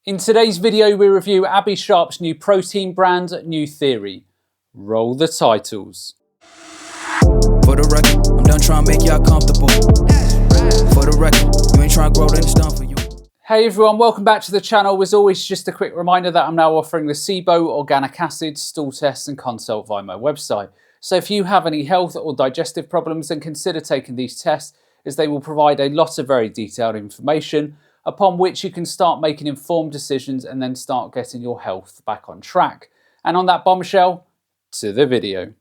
In today's video, we review Abby Sharp's new protein brand, New Theory. Roll the titles. For the record, I'm done trying to make y'all comfortable. For the record, you ain't trying to grow, then it's done for you. Hey everyone, welcome back to the channel. As always, just a quick reminder that I'm now offering the SIBO organic acid stool tests and consult via my website. So if you have any health or digestive problems, then consider taking these tests, as they will provide a lot of very detailed information upon which you can start making informed decisions and then start getting your health back on track. And on that bombshell, to the video.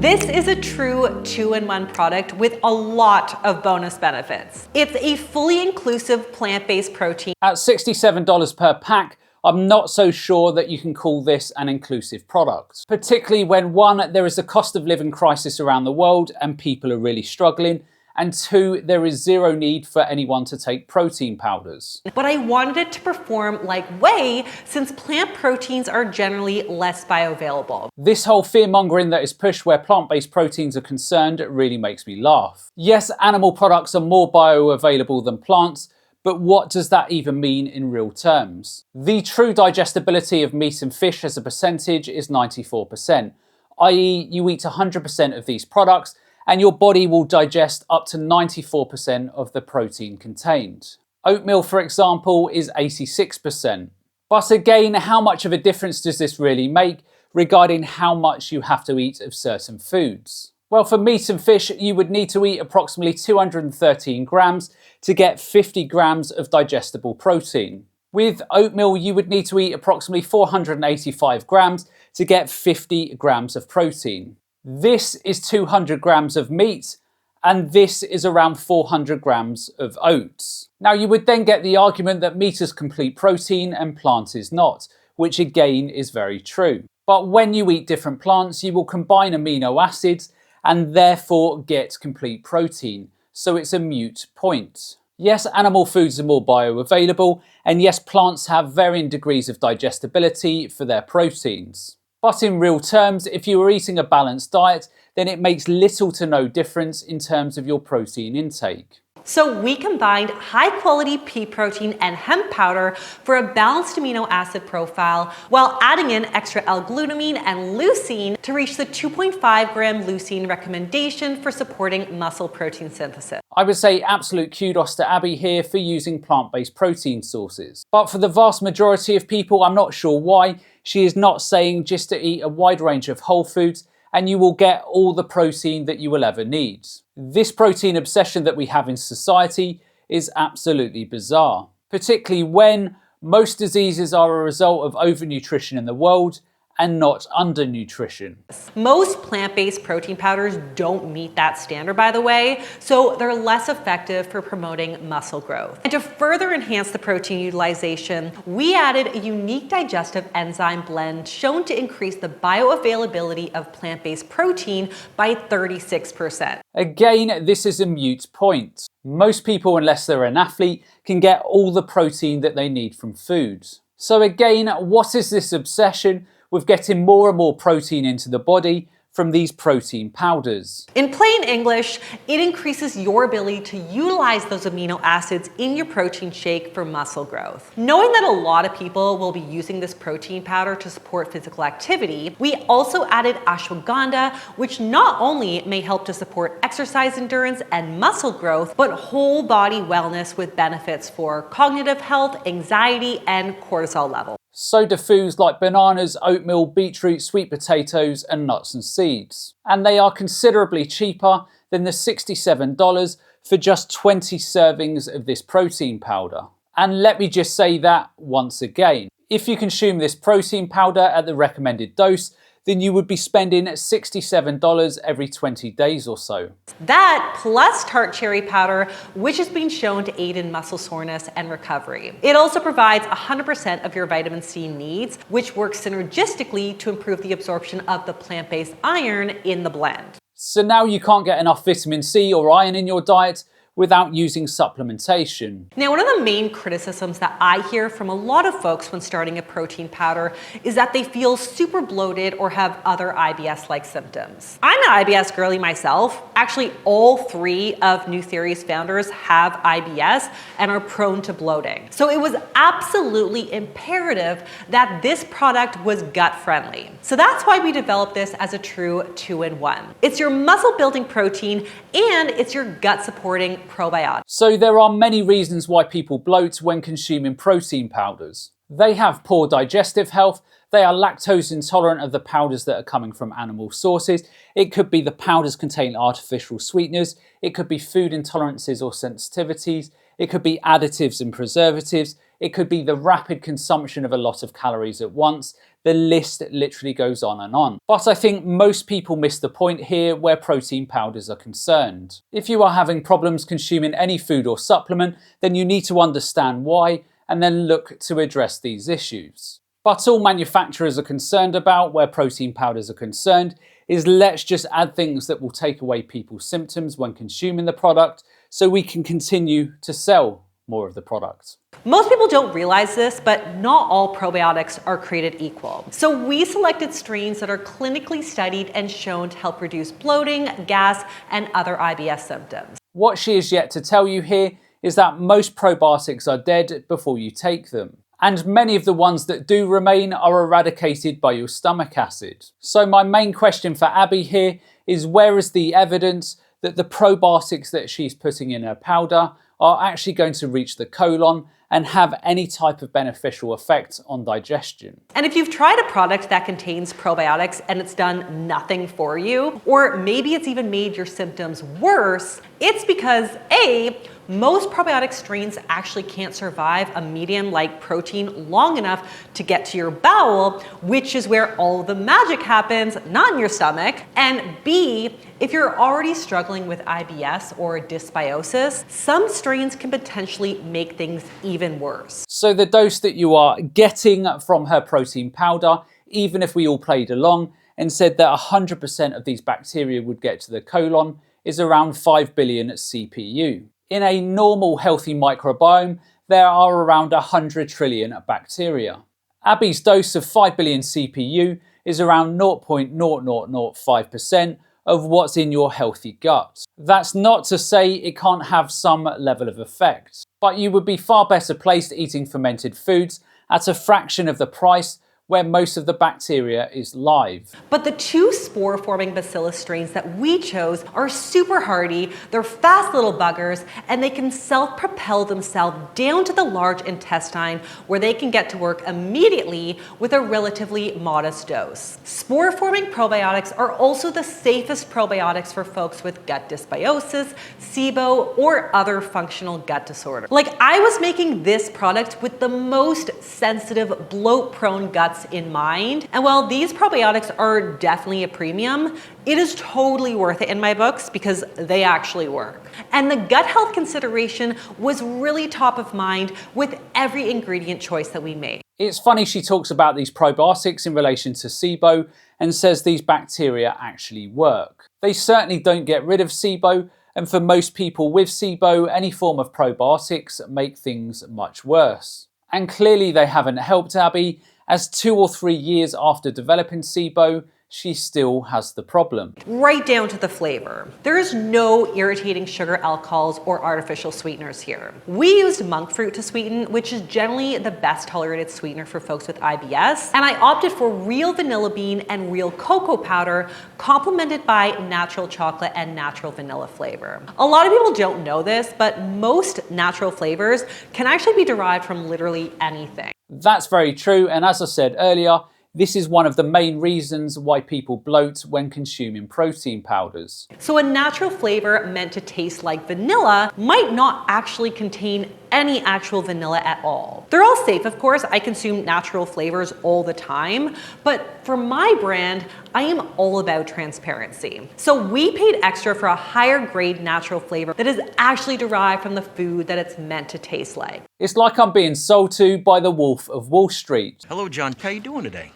This is a true 2-in-1 product with a lot of bonus benefits. It's a fully inclusive plant-based protein. At $67 per pack, I'm not so sure that you can call this an inclusive product. Particularly when one, there is a cost of living crisis around the world and people are really struggling, and two, there is zero need for anyone to take protein powders. But I wanted it to perform like whey, since plant proteins are generally less bioavailable. This whole fear-mongering that is pushed where plant-based proteins are concerned really makes me laugh. Yes, animal products are more bioavailable than plants, but what does that even mean in real terms? The true digestibility of meat and fish as a percentage is 94%, i.e. you eat 100% of these products and your body will digest up to 94% of the protein contained. Oatmeal, for example, is 86%. But again, how much of a difference does this really make regarding how much you have to eat of certain foods? Well, for meat and fish, you would need to eat approximately 213 grams to get 50 grams of digestible protein. With oatmeal, you would need to eat approximately 485 grams to get 50 grams of protein. This is 200 grams of meat, and this is around 400 grams of oats. Now, you would then get the argument that meat is complete protein and plant is not, which again is very true. But when you eat different plants, you will combine amino acids and therefore get complete protein, so it's a moot point. Yes, animal foods are more bioavailable, and yes, plants have varying degrees of digestibility for their proteins. But in real terms, if you are eating a balanced diet, then it makes little to no difference in terms of your protein intake. So we combined high-quality pea protein and hemp powder for a balanced amino acid profile, while adding in extra L-glutamine and leucine to reach the 2.5 gram leucine recommendation for supporting muscle protein synthesis. I would say absolute kudos to Abby here for using plant-based protein sources. But for the vast majority of people, I'm not sure why, she is not saying just to eat a wide range of whole foods and you will get all the protein that you will ever need. This protein obsession that we have in society is absolutely bizarre, particularly when most diseases are a result of overnutrition in the world and not undernutrition. Most plant-based protein powders don't meet that standard, by the way, so they're less effective for promoting muscle growth. And to further enhance the protein utilization, we added a unique digestive enzyme blend shown to increase the bioavailability of plant-based protein by 36%. Again, this is a moot point. Most people, unless they're an athlete, can get all the protein that they need from food. So again, what is this obsession with getting more and more protein into the body from these protein powders? In plain English, it increases your ability to utilize those amino acids in your protein shake for muscle growth. Knowing that a lot of people will be using this protein powder to support physical activity, we also added ashwagandha, which not only may help to support exercise endurance and muscle growth, but whole body wellness with benefits for cognitive health, anxiety, and cortisol levels. So do foods like bananas, oatmeal, beetroot, sweet potatoes and nuts and seeds. And they are considerably cheaper than the $67 for just 20 servings of this protein powder. And let me just say that once again. If you consume this protein powder at the recommended dose, then you would be spending $67 every 20 days or so. That plus tart cherry powder, which has been shown to aid in muscle soreness and recovery. It also provides 100% of your vitamin C needs, which works synergistically to improve the absorption of the plant-based iron in the blend. So now you can't get enough vitamin C or iron in your diet? without using supplementation. Now, one of the main criticisms that I hear from a lot of folks when starting a protein powder is that they feel super bloated or have other IBS-like symptoms. I'm an IBS girly myself. Actually, all 3 of New Theory's founders have IBS and are prone to bloating. So it was absolutely imperative that this product was gut-friendly. So that's why we developed this as a true 2-in-1. It's your muscle-building protein and it's your gut-supporting probiotic. So there are many reasons why people bloat when consuming protein powders. They have poor digestive health, they are lactose intolerant of the powders that are coming from animal sources, it could be the powders contain artificial sweeteners, it could be food intolerances or sensitivities, it could be additives and preservatives, it could be the rapid consumption of a lot of calories at once. The list literally goes on and on. But I think most people miss the point here where protein powders are concerned. If you are having problems consuming any food or supplement, then you need to understand why and then look to address these issues. But all manufacturers are concerned about where protein powders are concerned is let's just add things that will take away people's symptoms when consuming the product so we can continue to sell more of the product. Most people don't realize this, but not all probiotics are created equal. So we selected strains that are clinically studied and shown to help reduce bloating, gas, and other IBS symptoms. What she is yet to tell you here is that most probiotics are dead before you take them. And many of the ones that do remain are eradicated by your stomach acid. So my main question for Abby here is where is the evidence that the probiotics that she's putting in her powder are actually going to reach the colon and have any type of beneficial effect on digestion. And if you've tried a product that contains probiotics and it's done nothing for you, or maybe it's even made your symptoms worse, it's because A, most probiotic strains actually can't survive a medium like protein long enough to get to your bowel, which is where all of the magic happens, not in your stomach. And B, if you're already struggling with IBS or dysbiosis, some strains can potentially make things even worse. So the dose that you are getting from her protein powder, even if we all played along and said that 100% of these bacteria would get to the colon, is around 5 billion CPU. In a normal healthy microbiome, there are around 100 trillion bacteria. Abby's dose of 5 billion CPU is around 0.0005% of what's in your healthy gut. That's not to say it can't have some level of effect, but you would be far better placed eating fermented foods at a fraction of the price where most of the bacteria is live. But the 2 spore-forming bacillus strains that we chose are super hardy, they're fast little buggers, and they can self-propel themselves down to the large intestine where they can get to work immediately with a relatively modest dose. Spore-forming probiotics are also the safest probiotics for folks with gut dysbiosis, SIBO, or other functional gut disorders. Like, I was making this product with the most sensitive, bloat-prone guts in mind. And while these probiotics are definitely a premium, it is totally worth it in my books because they actually work. And the gut health consideration was really top of mind with every ingredient choice that we made. It's funny she talks about these probiotics in relation to SIBO and says these bacteria actually work. They certainly don't get rid of SIBO, and for most people with SIBO, any form of probiotics make things much worse. And clearly they haven't helped Abby, as 2 or 3 years after developing SIBO, she still has the problem. Right down to the flavor. There is no irritating sugar alcohols or artificial sweeteners here. We used monk fruit to sweeten, which is generally the best tolerated sweetener for folks with IBS. And I opted for real vanilla bean and real cocoa powder, complemented by natural chocolate and natural vanilla flavor. A lot of people don't know this, but most natural flavors can actually be derived from literally anything. That's very true, and as I said earlier, this is one of the main reasons why people bloat when consuming protein powders. So a natural flavor meant to taste like vanilla might not actually contain any actual vanilla at all. They're all safe, of course. I consume natural flavors all the time, but for my brand, I am all about transparency. So we paid extra for a higher grade natural flavor that is actually derived from the food that it's meant to taste like. It's like I'm being sold to by the Wolf of Wall Street. Hello, John. How you doing today?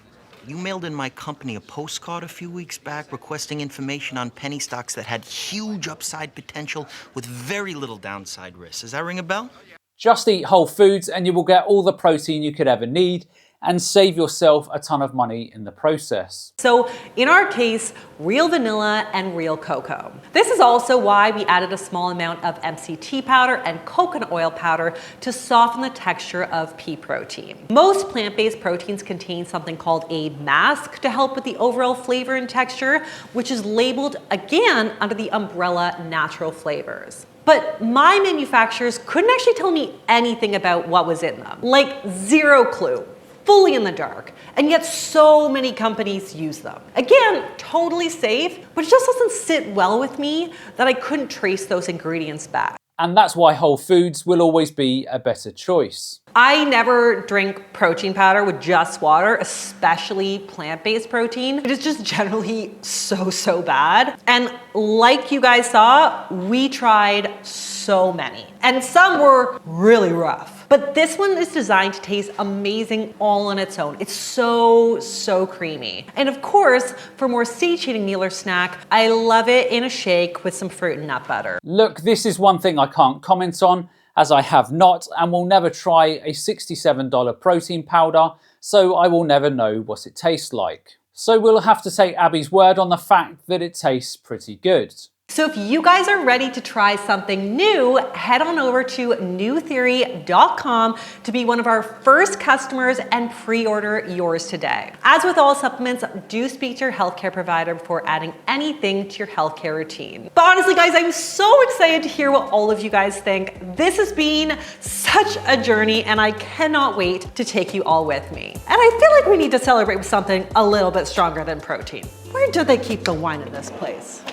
You mailed in my company a postcard a few weeks back requesting information on penny stocks that had huge upside potential with very little downside risk. Does that ring a bell? Just eat whole foods and you will get all the protein you could ever need and save yourself a ton of money in the process. So in our case, real vanilla and real cocoa. This is also why we added a small amount of MCT powder and coconut oil powder to soften the texture of pea protein. Most plant-based proteins contain something called a mask to help with the overall flavor and texture, which is labeled again under the umbrella natural flavors. But my manufacturers couldn't actually tell me anything about what was in them. Like zero clue. Fully in the dark, and yet so many companies use them. Again, totally safe, but it just doesn't sit well with me that I couldn't trace those ingredients back. And that's why whole foods will always be a better choice. I never drink protein powder with just water, especially plant-based protein. It is just generally so bad. And like you guys saw, we tried so many, and some were really rough. But this one is designed to taste amazing all on its own. It's so creamy. And of course, for more satiating meal or snack, I love it in a shake with some fruit and nut butter. Look, this is one thing I can't comment on, as I have not and will never try a $67 protein powder, so I will never know what it tastes like. So we'll have to take Abby's word on the fact that it tastes pretty good. So if you guys are ready to try something new, head on over to newtheory.com to be one of our first customers and pre-order yours today. As with all supplements, do speak to your healthcare provider before adding anything to your healthcare routine. But honestly, guys, I'm so excited to hear what all of you guys think. This has been such a journey, and I cannot wait to take you all with me. And I feel like we need to celebrate with something a little bit stronger than protein. Where do they keep the wine in this place?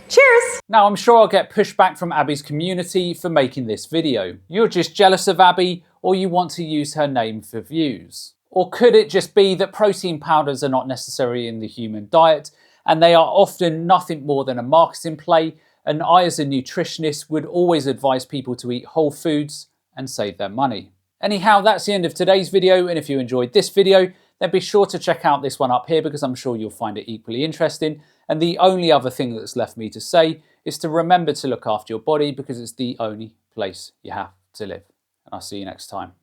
Cheers! Now I'm sure I'll get pushback from Abby's community for making this video. You're just jealous of Abby, or you want to use her name for views. Or could it just be that protein powders are not necessary in the human diet and they are often nothing more than a marketing play, and I as a nutritionist would always advise people to eat whole foods and save their money. Anyhow, that's the end of today's video, and if you enjoyed this video, then be sure to check out this one up here because I'm sure you'll find it equally interesting. And the only other thing that's left me to say is to remember to look after your body because it's the only place you have to live. And I'll see you next time.